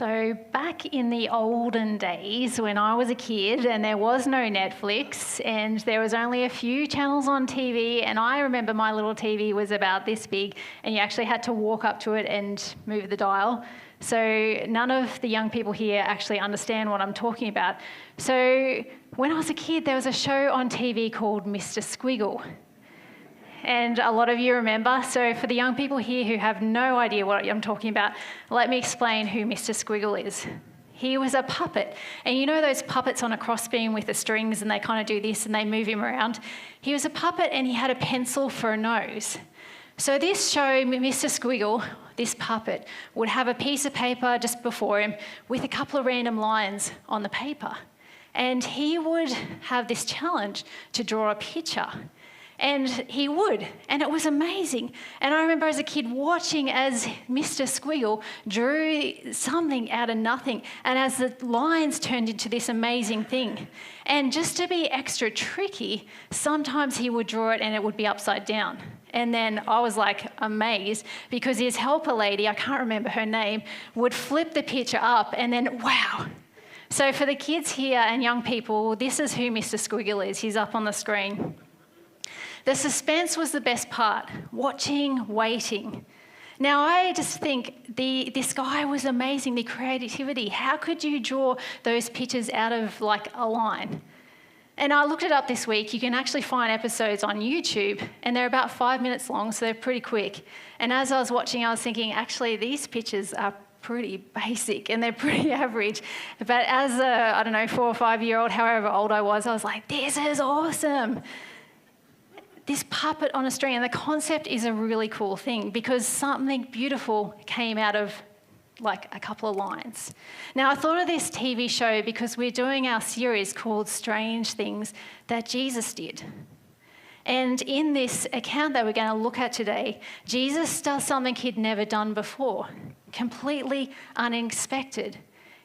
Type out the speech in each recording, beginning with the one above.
So back in the olden days when I was a kid and there was no Netflix and there was only a few channels on TV, and I remember my little TV was about this big and you actually had to walk up to it and move the dial. So none of the young people here actually understand what I'm talking about. So when I was a kid, there was a show on TV called Mr. Squiggle. And a lot of you remember. So for the young people here who have no idea what I'm talking about, let me explain who Mr. Squiggle is. He was a puppet. And you know those puppets on a crossbeam with the strings and they kind of do this and they move him around? He was a puppet and he had a pencil for a nose. So this show, Mr. Squiggle, this puppet, would have a piece of paper just before him with a couple of random lines on the paper. And he would have this challenge to draw a picture. And he would, and it was amazing. And I remember as a kid watching as Mr. Squiggle drew something out of nothing, and as the lines turned into this amazing thing. And just to be extra tricky, sometimes he would draw it and it would be upside down. And then I was like amazed because his helper lady, I can't remember her name, would flip the picture up and then, wow. So for the kids here and young people, this is who Mr. Squiggle is. He's up on the screen. The suspense was the best part, watching, waiting. Now, I just think this guy was amazing, the creativity. How could you draw those pictures out of like a line? And I looked it up this week. You can actually find episodes on YouTube, and they're about 5 minutes long, so they're pretty quick. And as I was watching, I was thinking, actually, these pictures are pretty basic and they're pretty average. But as a, I don't know, 4 or 5 year old, however old I was like, this is awesome. This puppet on a string, and the concept is a really cool thing because something beautiful came out of like a couple of lines. Now, I thought of this TV show because we're doing our series called Strange Things That Jesus Did. And in this account that we're going to look at today, Jesus does something he'd never done before, completely unexpected.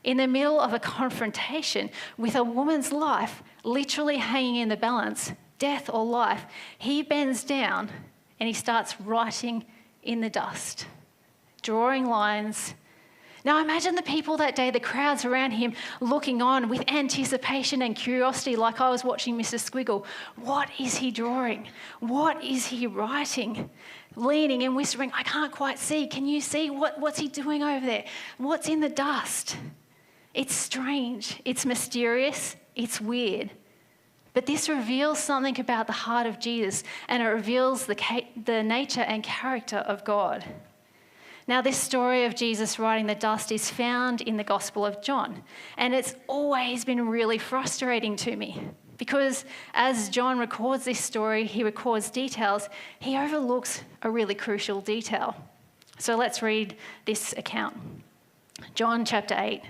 In the middle of a confrontation with a woman's life literally hanging in the balance, death or life, he bends down and he starts writing in the dust, drawing lines. Now imagine the people that day, the crowds around him looking on with anticipation and curiosity like I was watching Mr. Squiggle. What is he drawing? What is he writing? Leaning and whispering, I can't quite see. Can you see? What's he doing over there? What's in the dust? It's strange. It's mysterious. It's weird. But this reveals something about the heart of Jesus, and it reveals the nature and character of God. Now, this story of Jesus writing the dust is found in the Gospel of John, and it's always been really frustrating to me because as John records this story, he records details, he overlooks a really crucial detail. So let's read this account. John chapter 8.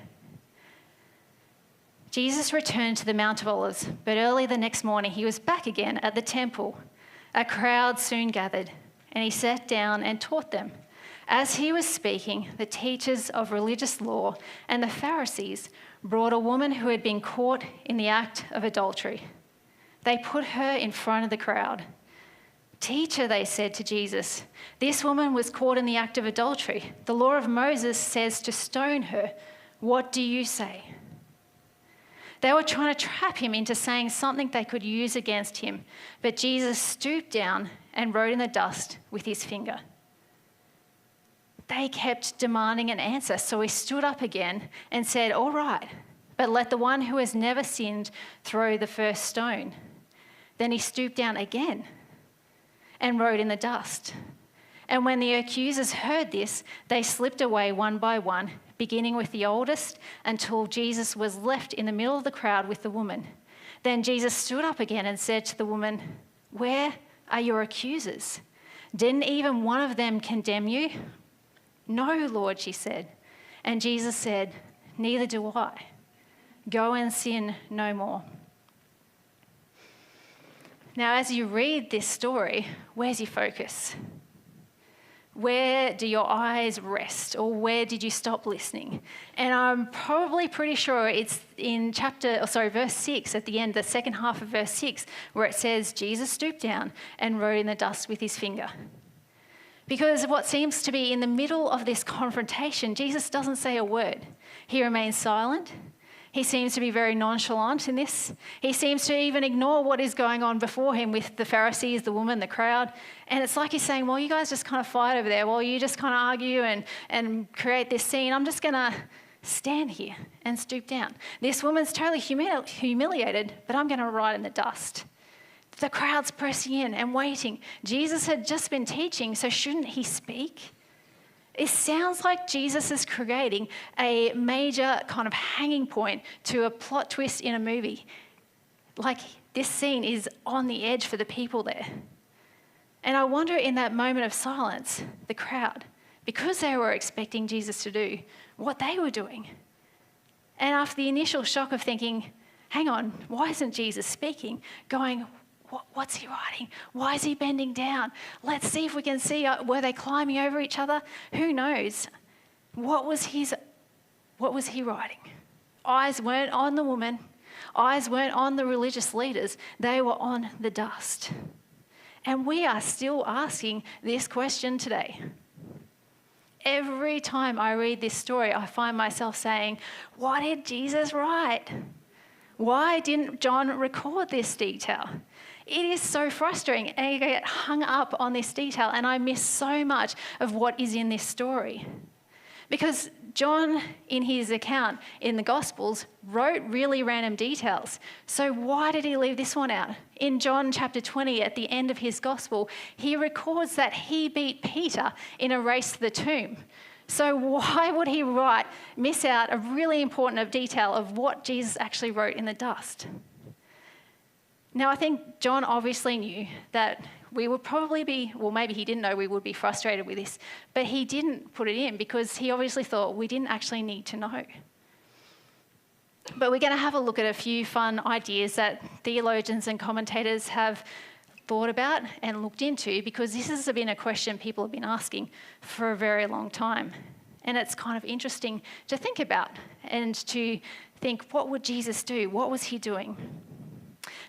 Jesus returned to the Mount of Olives, but early the next morning he was back again at the temple. A crowd soon gathered, and he sat down and taught them. As he was speaking, the teachers of religious law and the Pharisees brought a woman who had been caught in the act of adultery. They put her in front of the crowd. Teacher, they said to Jesus, this woman was caught in the act of adultery. The law of Moses says to stone her. What do you say? They were trying to trap him into saying something they could use against him, but Jesus stooped down and wrote in the dust with his finger. They kept demanding an answer, so he stood up again and said, all right, but let the one who has never sinned throw the first stone. Then he stooped down again and wrote in the dust. And when the accusers heard this, they slipped away one by one, beginning with the oldest, until Jesus was left in the middle of the crowd with the woman. Then Jesus stood up again and said to the woman, where are your accusers? Didn't even one of them condemn you? No, Lord, she said. And Jesus said, neither do I. Go and sin no more. Now, as you read this story, where's your focus? Where do your eyes rest, or where did you stop listening? And I'm probably pretty sure it's in verse 6 at the end, the second half of verse 6, where it says, Jesus stooped down and wrote in the dust with his finger. Because what seems to be in the middle of this confrontation, Jesus doesn't say a word. He remains silent. He seems to be very nonchalant in this. He seems to even ignore what is going on before him with the Pharisees, the woman, the crowd. And it's like he's saying, well, you guys just kind of fight over there. Well, you just kind of argue and create this scene. I'm just going to stand here and stoop down. This woman's totally humiliated, but I'm going to write in the dust. The crowd's pressing in and waiting. Jesus had just been teaching, so shouldn't he speak? It sounds like Jesus is creating a major kind of hanging point to a plot twist in a movie. Like this scene is on the edge for the people there. And I wonder in that moment of silence, the crowd, because they were expecting Jesus to do what they were doing. And after the initial shock of thinking, hang on, why isn't Jesus speaking? Going, what's he writing? Why is he bending down? Let's see if we can see, were they climbing over each other? Who knows? What was he writing? Eyes weren't on the woman. Eyes weren't on the religious leaders. They were on the dust. And we are still asking this question today. Every time I read this story, I find myself saying, what did Jesus write? Why didn't John record this detail? It is so frustrating, and I get hung up on this detail, and I miss so much of what is in this story. Because John, in his account in the Gospels, wrote really random details. So why did he leave this one out? In John chapter 20, at the end of his Gospel, he records that he beat Peter in a race to the tomb. So why would he miss out a really important detail of what Jesus actually wrote in the dust? Now, I think John obviously knew that we would probably be, well, maybe he didn't know we would be frustrated with this, but he didn't put it in because he obviously thought we didn't actually need to know. But we're going to have a look at a few fun ideas that theologians and commentators have thought about and looked into, because this has been a question people have been asking for a very long time. And it's kind of interesting to think about and to think, what would Jesus do? What was he doing?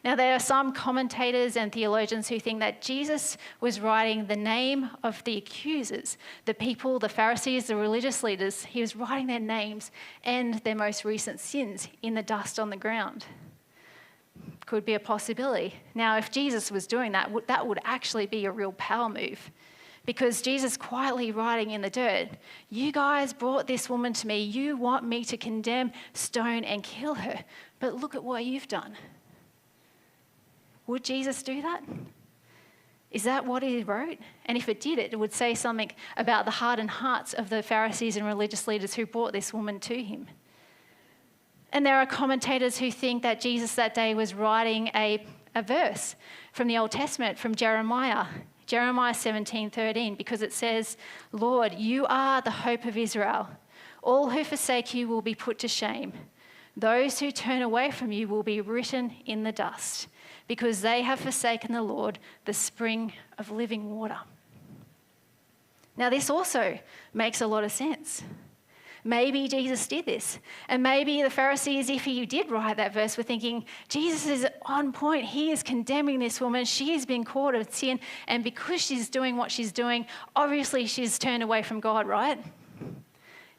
Now, there are some commentators and theologians who think that Jesus was writing the name of the accusers, the people, the Pharisees, the religious leaders. He was writing their names and their most recent sins in the dust on the ground. Could be a possibility. Now, if Jesus was doing that, that would actually be a real power move, because Jesus quietly writing in the dirt, you guys brought this woman to me. You want me to condemn, stone, and kill her, but look at what you've done. Would Jesus do that? Is that what he wrote? And if it did, it would say something about the hardened hearts of the Pharisees and religious leaders who brought this woman to him. And there are commentators who think that Jesus that day was writing a verse from the Old Testament, from Jeremiah 17:13, because it says, Lord, you are the hope of Israel. All who forsake you will be put to shame. Those who turn away from you will be written in the dust, because they have forsaken the Lord, the spring of living water. Now, this also makes a lot of sense. Maybe Jesus did this. And maybe the Pharisees, if he did write that verse, were thinking, Jesus is on point. He is condemning this woman. She has been caught in sin. And because she's doing what she's doing, obviously she's turned away from God, right?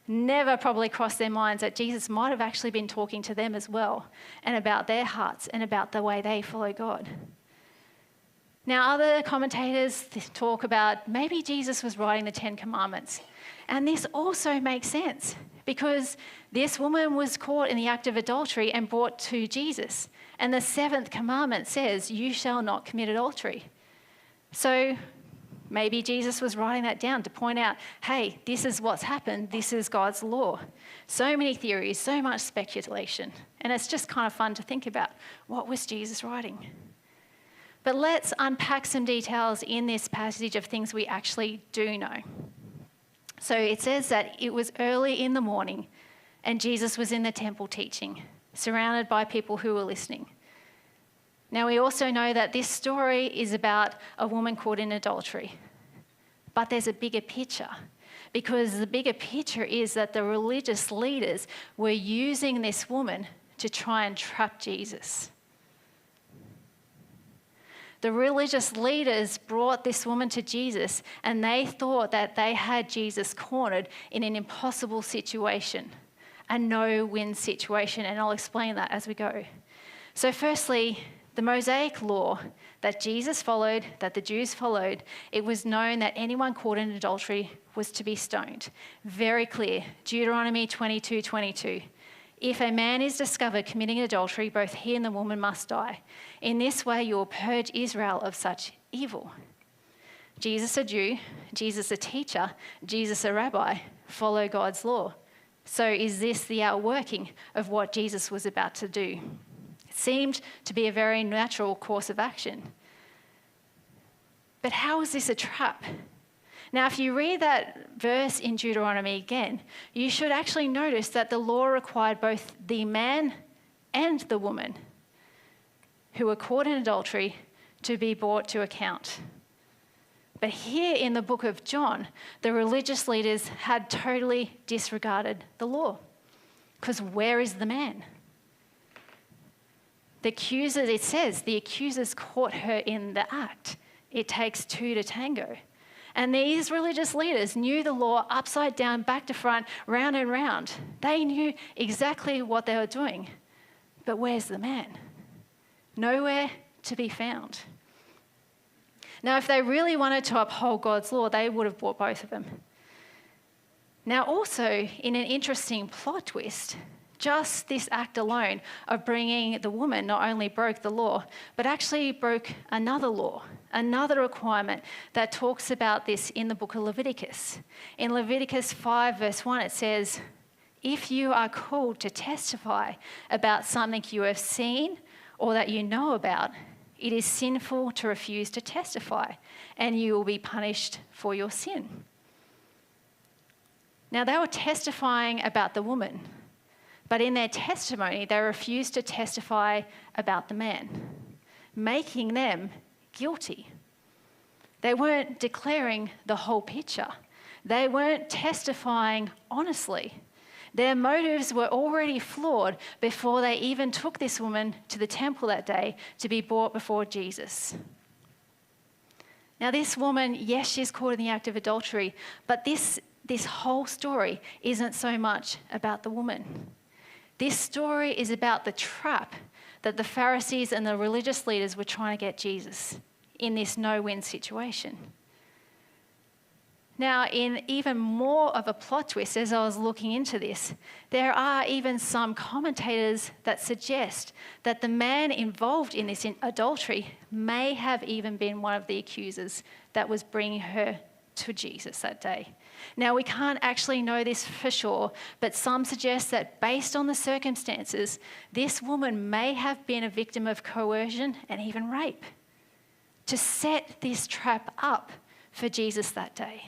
Never probably crossed their minds that Jesus might have actually been talking to them as well, and about their hearts and about the way they follow God. Now, other commentators talk about maybe Jesus was writing the 10 Commandments. And this also makes sense, because this woman was caught in the act of adultery and brought to Jesus. And the 7th commandment says, you shall not commit adultery. So maybe Jesus was writing that down to point out, hey, this is what's happened. This is God's law. So many theories, so much speculation. And it's just kind of fun to think about. What was Jesus writing? But let's unpack some details in this passage of things we actually do know. So it says that it was early in the morning and Jesus was in the temple teaching, surrounded by people who were listening. Now, we also know that this story is about a woman caught in adultery. But there's a bigger picture, because the bigger picture is that the religious leaders were using this woman to try and trap Jesus. The religious leaders brought this woman to Jesus, and they thought that they had Jesus cornered in an impossible situation, a no-win situation, and I'll explain that as we go. So firstly, the Mosaic law that Jesus followed, that the Jews followed, it was known that anyone caught in adultery was to be stoned. Very clear. Deuteronomy 22:22. If a man is discovered committing adultery, both he and the woman must die. In this way you will purge Israel of such evil. Jesus a Jew, Jesus a teacher, Jesus a rabbi, follow God's law. So is this the outworking of what Jesus was about to do? It seemed to be a very natural course of action. But how is this a trap? Now, if you read that verse in Deuteronomy again, you should actually notice that the law required both the man and the woman who were caught in adultery to be brought to account. But here in the book of John, the religious leaders had totally disregarded the law. Because where is the man? The accusers, it says, the accusers caught her in the act. It takes two to tango. And these religious leaders knew the law upside down, back to front, round and round. They knew exactly what they were doing. But where's the man? Nowhere to be found. Now, if they really wanted to uphold God's law, they would have brought both of them. Now, also, in an interesting plot twist, just this act alone of bringing the woman not only broke the law, but actually broke another law, another requirement that talks about this in the book of Leviticus. In Leviticus 5 verse 1, it says, if you are called to testify about something you have seen or that you know about, it is sinful to refuse to testify, and you will be punished for your sin. Now, they were testifying about the woman, but in their testimony, they refused to testify about the man, making them guilty. They weren't declaring the whole picture. They weren't testifying honestly. Their motives were already flawed before they even took this woman to the temple that day to be brought before Jesus. Now, this woman, yes, she's caught in the act of adultery, but this whole story isn't so much about the woman. This story is about the trap that the Pharisees and the religious leaders were trying to get Jesus in this no-win situation. Now, in even more of a plot twist, as I was looking into this, there are even some commentators that suggest that the man involved in this adultery may have even been one of the accusers that was bringing her to Jesus that day. Now, we can't actually know this for sure, but some suggest that based on the circumstances, this woman may have been a victim of coercion and even rape to set this trap up for Jesus that day.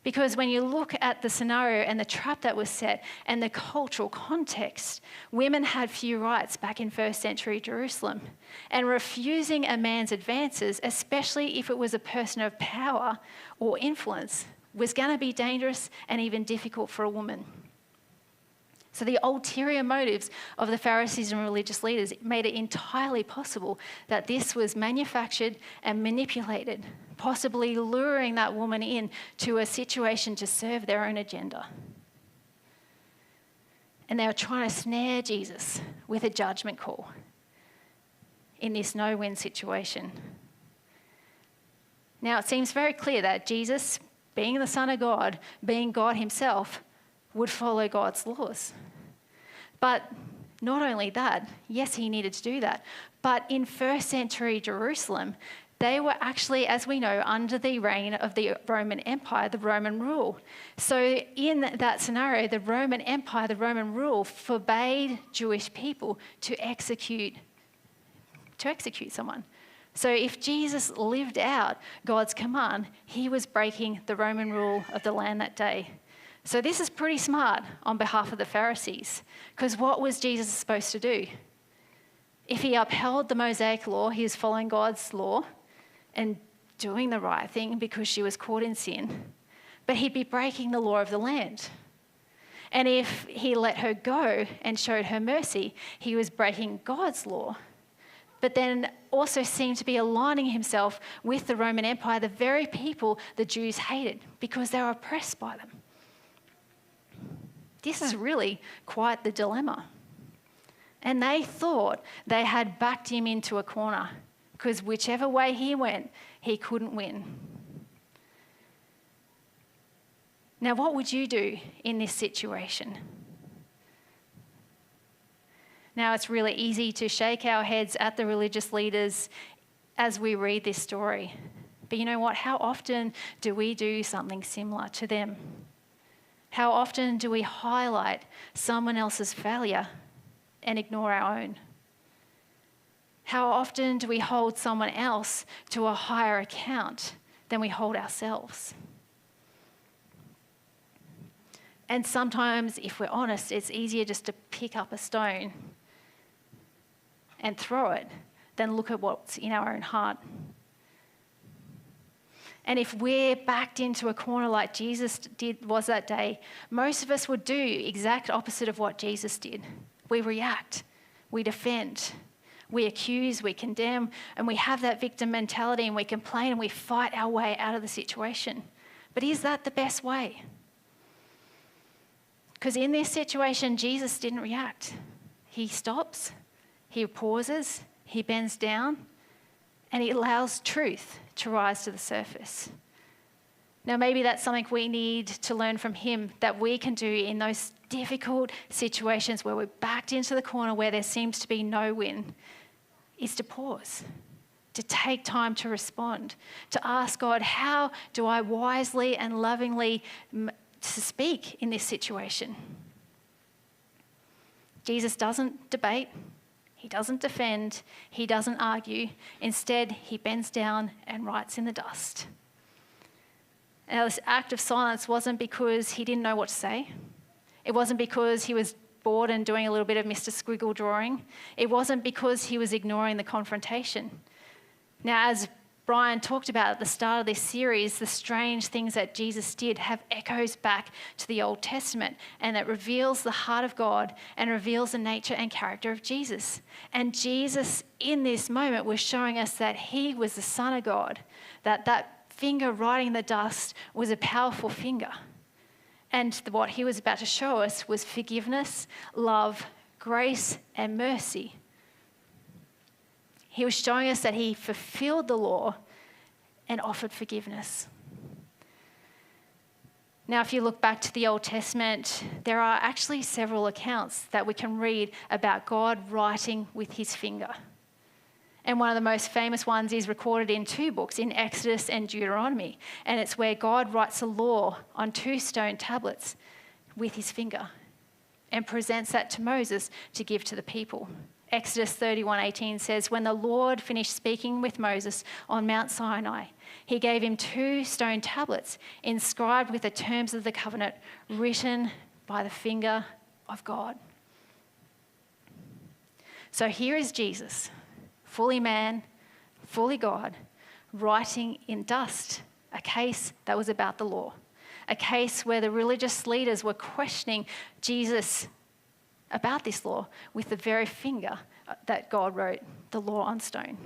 Because when you look at the scenario and the trap that was set and the cultural context, women had few rights back in first century Jerusalem. And refusing a man's advances, especially if it was a person of power or influence, was going to be dangerous and even difficult for a woman. So the ulterior motives of the Pharisees and religious leaders made it entirely possible that this was manufactured and manipulated, possibly luring that woman in to a situation to serve their own agenda. And they were trying to snare Jesus with a judgment call in this no-win situation. Now, it seems very clear that Jesus, being the Son of God, being God himself, would follow God's laws. But not only that, yes, he needed to do that, but in first century Jerusalem, they were actually, as we know, under the reign of the Roman Empire, the Roman rule. So in that scenario, the Roman Empire, the Roman rule forbade Jewish people to execute someone. So if Jesus lived out God's command, he was breaking the Roman rule of the land that day. So this is pretty smart on behalf of the Pharisees, because what was Jesus supposed to do? If he upheld the Mosaic law, he was following God's law and doing the right thing because she was caught in sin, but he'd be breaking the law of the land. And if he let her go and showed her mercy, he was breaking God's law, but then also seemed to be aligning himself with the Roman Empire, the very people the Jews hated because they were oppressed by them. This is really quite the dilemma. And they thought they had backed him into a corner because whichever way he went, he couldn't win. Now, what would you do in this situation? Now, it's really easy to shake our heads at the religious leaders as we read this story. But you know what? How often do we do something similar to them? How often do we highlight someone else's failure and ignore our own? How often do we hold someone else to a higher account than we hold ourselves? And sometimes, if we're honest, it's easier just to pick up a stone and throw it than look at what's in our own heart. And if we're backed into a corner like Jesus was that day, most of us would do exact opposite of what Jesus did. We react, we defend, we accuse, we condemn, and we have that victim mentality and we complain and we fight our way out of the situation. But is that the best way? Because in this situation, Jesus didn't react. He stops, he pauses, he bends down, and he allows truth to rise to the surface. Now, maybe that's something we need to learn from him that we can do in those difficult situations where we're backed into the corner where there seems to be no win, is to pause, to take time to respond, to ask God, how do I wisely and lovingly to speak in this situation? Jesus doesn't debate, he doesn't defend, he doesn't argue. Instead, he bends down and writes in the dust. Now, this act of silence wasn't because he didn't know what to say. It wasn't because he was bored and doing a little bit of Mr. Squiggle drawing. It wasn't because he was ignoring the confrontation. Now, as Brian talked about at the start of this series, the strange things that Jesus did have echoes back to the Old Testament, and it reveals the heart of God and reveals the nature and character of Jesus. And Jesus, in this moment, was showing us that he was the Son of God, that finger writing the dust was a powerful finger. And what he was about to show us was forgiveness, love, grace, and mercy. He was showing us that he fulfilled the law and offered forgiveness. Now, if you look back to the Old Testament, there are actually several accounts that we can read about God writing with his finger. And one of the most famous ones is recorded in 2 books, in Exodus and Deuteronomy. And it's where God writes a law on 2 stone tablets with his finger and presents that to Moses to give to the people. Exodus 31:18 says, when the Lord finished speaking with Moses on Mount Sinai, he gave him 2 stone tablets inscribed with the terms of the covenant written by the finger of God. So here is Jesus, fully man, fully God, writing in dust a case that was about the law, a case where the religious leaders were questioning Jesus about this law with the very finger that God wrote the law on stone.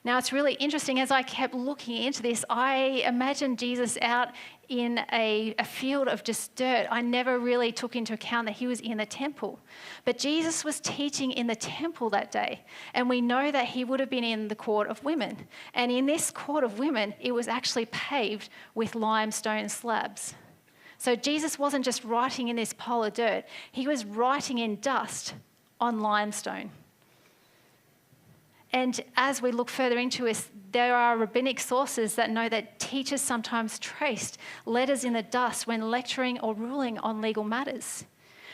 Now, it's really interesting. As I kept looking into this, I imagined Jesus out in a field of just dirt. I never really took into account that he was in the temple. But Jesus was teaching in the temple that day. And we know that he would have been in the court of women. And in this court of women, it was actually paved with limestone slabs. So Jesus wasn't just writing in this pile of dirt. He was writing in dust on limestone. And as we look further into this, there are rabbinic sources that know that teachers sometimes traced letters in the dust when lecturing or ruling on legal matters.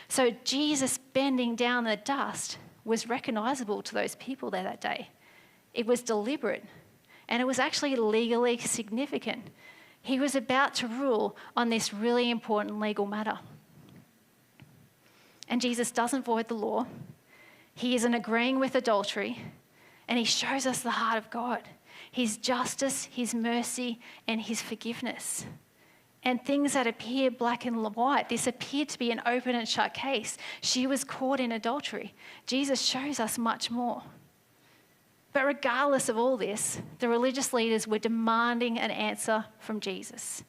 So Jesus bending down the dust was recognizable to those people there that day. It was deliberate, and it was actually legally significant. He was about to rule on this really important legal matter. And Jesus doesn't void the law. He isn't agreeing with adultery. And he shows us the heart of God, his justice, his mercy, and his forgiveness. And things that appear black and white, this appeared to be an open and shut case. She was caught in adultery. Jesus shows us much more. But regardless of all this, the religious leaders were demanding an answer from Jesus.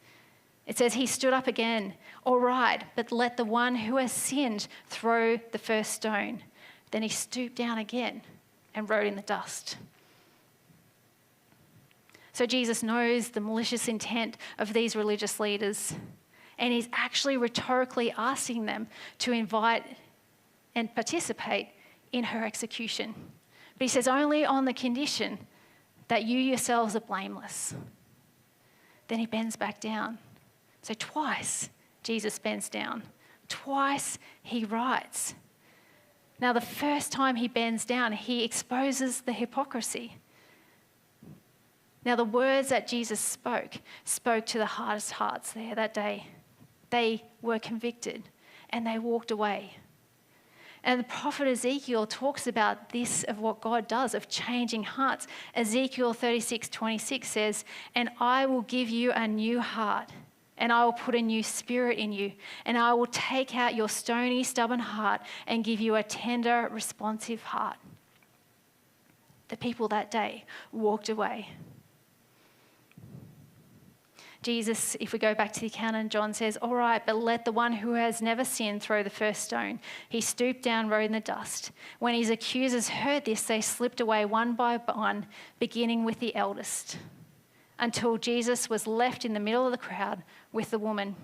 It says he stood up again. All right, but let the one who has sinned throw the first stone. Then he stooped down again and wrote in the dust. So Jesus knows the malicious intent of these religious leaders, and he's actually rhetorically asking them to invite and participate in her execution. But he says only on the condition that you yourselves are blameless. Then he bends back down. So twice Jesus bends down. Twice he writes. Now the first time he bends down, he exposes the hypocrisy. Now the words that Jesus spoke to the hardest hearts there that day. They were convicted and they walked away. And the prophet Ezekiel talks about this, of what God does, of changing hearts. Ezekiel 36:26 says, "And I will give you a new heart, and I will put a new spirit in you, and I will take out your stony, stubborn heart and give you a tender, responsive heart." The people that day walked away. Jesus, if we go back to the account, and John says, all right, but let the one who has never sinned throw the first stone. He stooped down, wrote in the dust. When his accusers heard this, they slipped away one by one, beginning with the eldest, until Jesus was left in the middle of the crowd with the woman.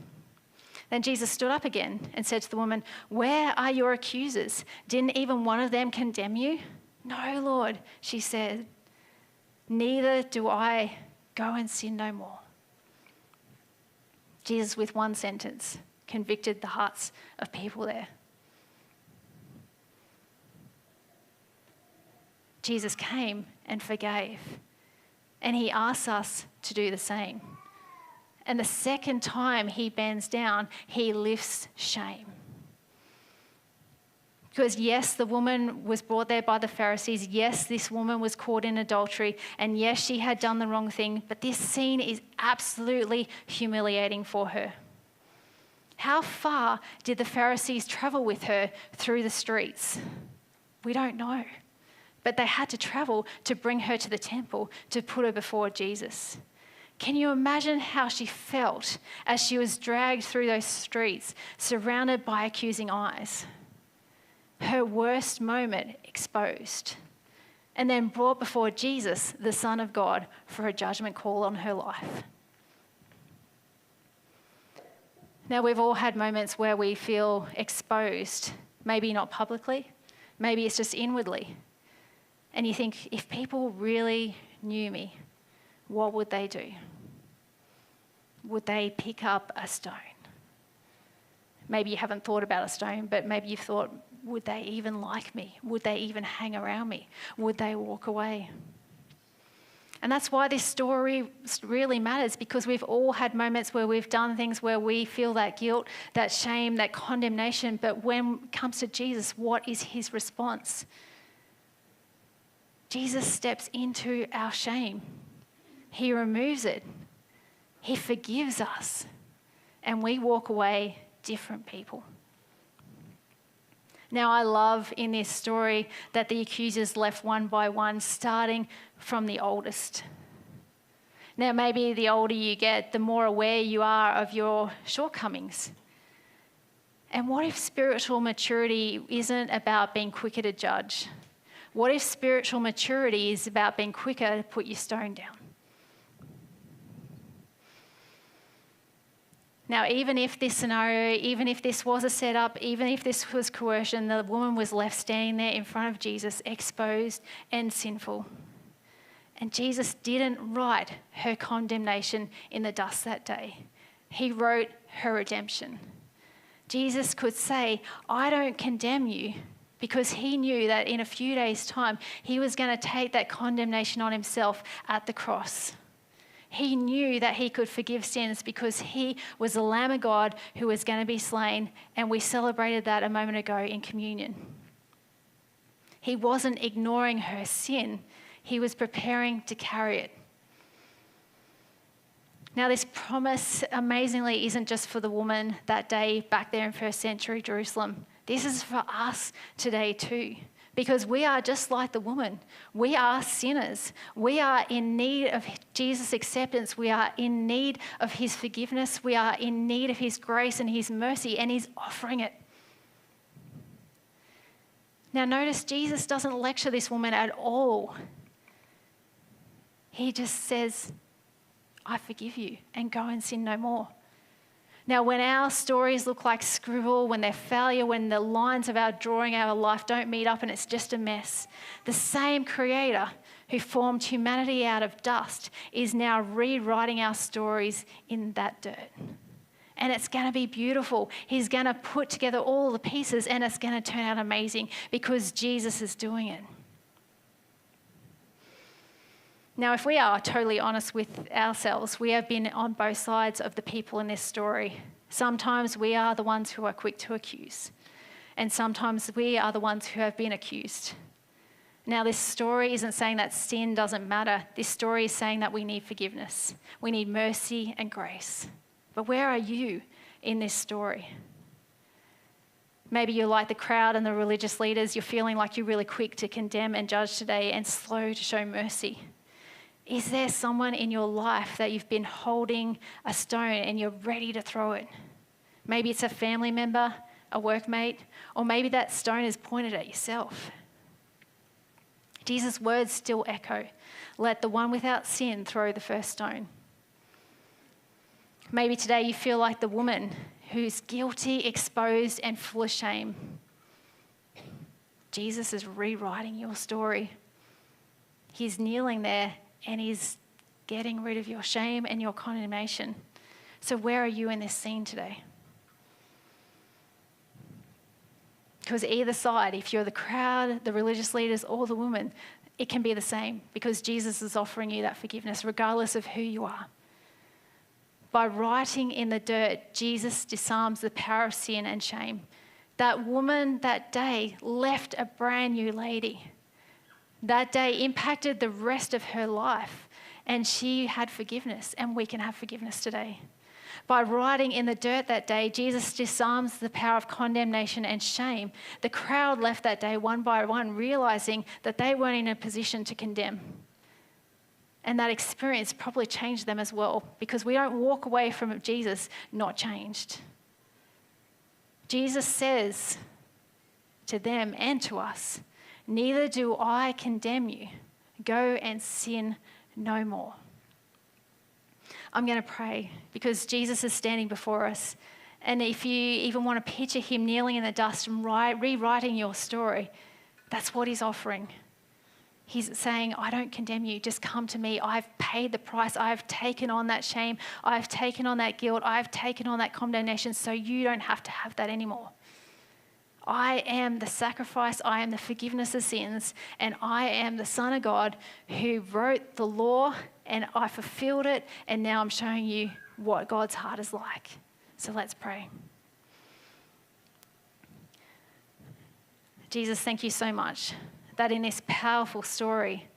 Then Jesus stood up again and said to the woman, "Where are your accusers? Didn't even one of them condemn you?" "No, Lord," she said. "Neither do I. Go and sin no more." Jesus, with one sentence, convicted the hearts of people there. Jesus came and forgave, and he asks us to do the same. And the second time he bends down, he lifts shame. Because yes, the woman was brought there by the Pharisees. Yes, this woman was caught in adultery. And yes, she had done the wrong thing. But this scene is absolutely humiliating for her. How far did the Pharisees travel with her through the streets? We don't know. But they had to travel to bring her to the temple to put her before Jesus. Can you imagine how she felt as she was dragged through those streets, surrounded by accusing eyes? Her worst moment exposed, and then brought before Jesus, the Son of God, for a judgment call on her life. Now, we've all had moments where we feel exposed, maybe not publicly, maybe it's just inwardly. And you think, if people really knew me, what would they do? Would they pick up a stone? Maybe you haven't thought about a stone, but maybe you've thought, would they even like me? Would they even hang around me? Would they walk away? And that's why this story really matters, because we've all had moments where we've done things where we feel that guilt, that shame, that condemnation. But when it comes to Jesus, what is his response? Jesus steps into our shame. He removes it. He forgives us. And we walk away different people. Now, I love in this story that the accusers left one by one, starting from the oldest. Now, maybe the older you get, the more aware you are of your shortcomings. And what if spiritual maturity isn't about being quicker to judge? What if spiritual maturity is about being quicker to put your stone down? Now, even if this scenario, even if this was a setup, even if this was coercion, the woman was left standing there in front of Jesus, exposed and sinful. And Jesus didn't write her condemnation in the dust that day. He wrote her redemption. Jesus could say, I don't condemn you, because he knew that in a few days' time, he was going to take that condemnation on himself at the cross. He knew that he could forgive sins because he was the Lamb of God who was going to be slain, and we celebrated that a moment ago in communion. He wasn't ignoring her sin. He was preparing to carry it. Now, this promise, amazingly, isn't just for the woman that day back there in first century Jerusalem. This is for us today too, Because we are just like the woman. We are sinners. We are in need of Jesus' acceptance. We are in need of his forgiveness. We are in need of his grace and his mercy, and he's offering it. Now notice Jesus doesn't lecture this woman at all. He just says, I forgive you, and go and sin no more. Now, when our stories look like scribble, when they're failure, when the lines of our drawing our life don't meet up and it's just a mess, the same Creator who formed humanity out of dust is now rewriting our stories in that dirt. And it's going to be beautiful. He's going to put together all the pieces and it's going to turn out amazing because Jesus is doing it. Now, if we are totally honest with ourselves, we have been on both sides of the people in this story. Sometimes we are the ones who are quick to accuse, and sometimes we are the ones who have been accused. Now, this story isn't saying that sin doesn't matter. This story is saying that we need forgiveness. We need mercy and grace. But where are you in this story? Maybe you're like the crowd and the religious leaders. You're feeling like you're really quick to condemn and judge today and slow to show mercy. Is there someone in your life that you've been holding a stone and you're ready to throw it? Maybe it's a family member, a workmate, or maybe that stone is pointed at yourself. Jesus' words still echo, let the one without sin throw the first stone. Maybe today you feel like the woman who's guilty, exposed, and full of shame. Jesus is rewriting your story. He's kneeling there and he's getting rid of your shame and your condemnation. So where are you in this scene today? Because either side, if you're the crowd, the religious leaders, or the woman, it can be the same because Jesus is offering you that forgiveness regardless of who you are. By writing in the dirt, Jesus disarms the power of sin and shame. That woman that day left a brand new lady. That day impacted the rest of her life, and she had forgiveness, and we can have forgiveness today. By writing in the dirt that day, Jesus disarms the power of condemnation and shame. The crowd left that day one by one, realizing that they weren't in a position to condemn. And that experience probably changed them as well, because we don't walk away from Jesus not changed. Jesus says to them and to us, neither do I condemn you. Go and sin no more. I'm going to pray because Jesus is standing before us. And if you even want to picture him kneeling in the dust and rewriting your story, that's what he's offering. He's saying, I don't condemn you. Just come to me. I've paid the price. I've taken on that shame. I've taken on that guilt. I've taken on that condemnation so you don't have to have that anymore. I am the sacrifice, I am the forgiveness of sins, and I am the Son of God who wrote the law and I fulfilled it, and now I'm showing you what God's heart is like. So let's pray. Jesus, thank you so much that in this powerful story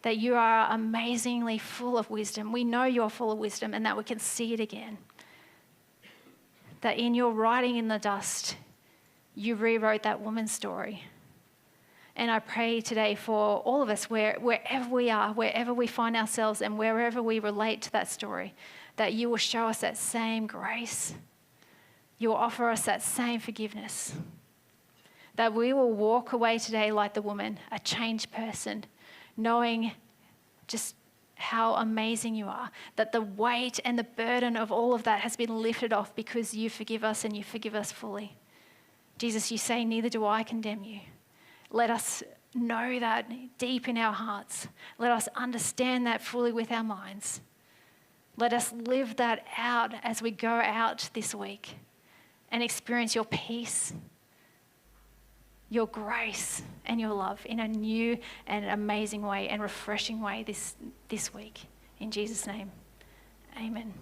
that you are amazingly full of wisdom. We know you're full of wisdom and that we can see it again. That in your writing in the dust, you rewrote that woman's story. And I pray today for all of us, wherever we are, wherever we find ourselves, and wherever we relate to that story, that you will show us that same grace. You will offer us that same forgiveness. That we will walk away today like the woman, a changed person, knowing just how amazing you are. That the weight and the burden of all of that has been lifted off because you forgive us and you forgive us fully. Jesus, you say, neither do I condemn you. Let us know that deep in our hearts. Let us understand that fully with our minds. Let us live that out as we go out this week and experience your peace, your grace, and your love in a new and amazing way and refreshing way this week. In Jesus' name, amen.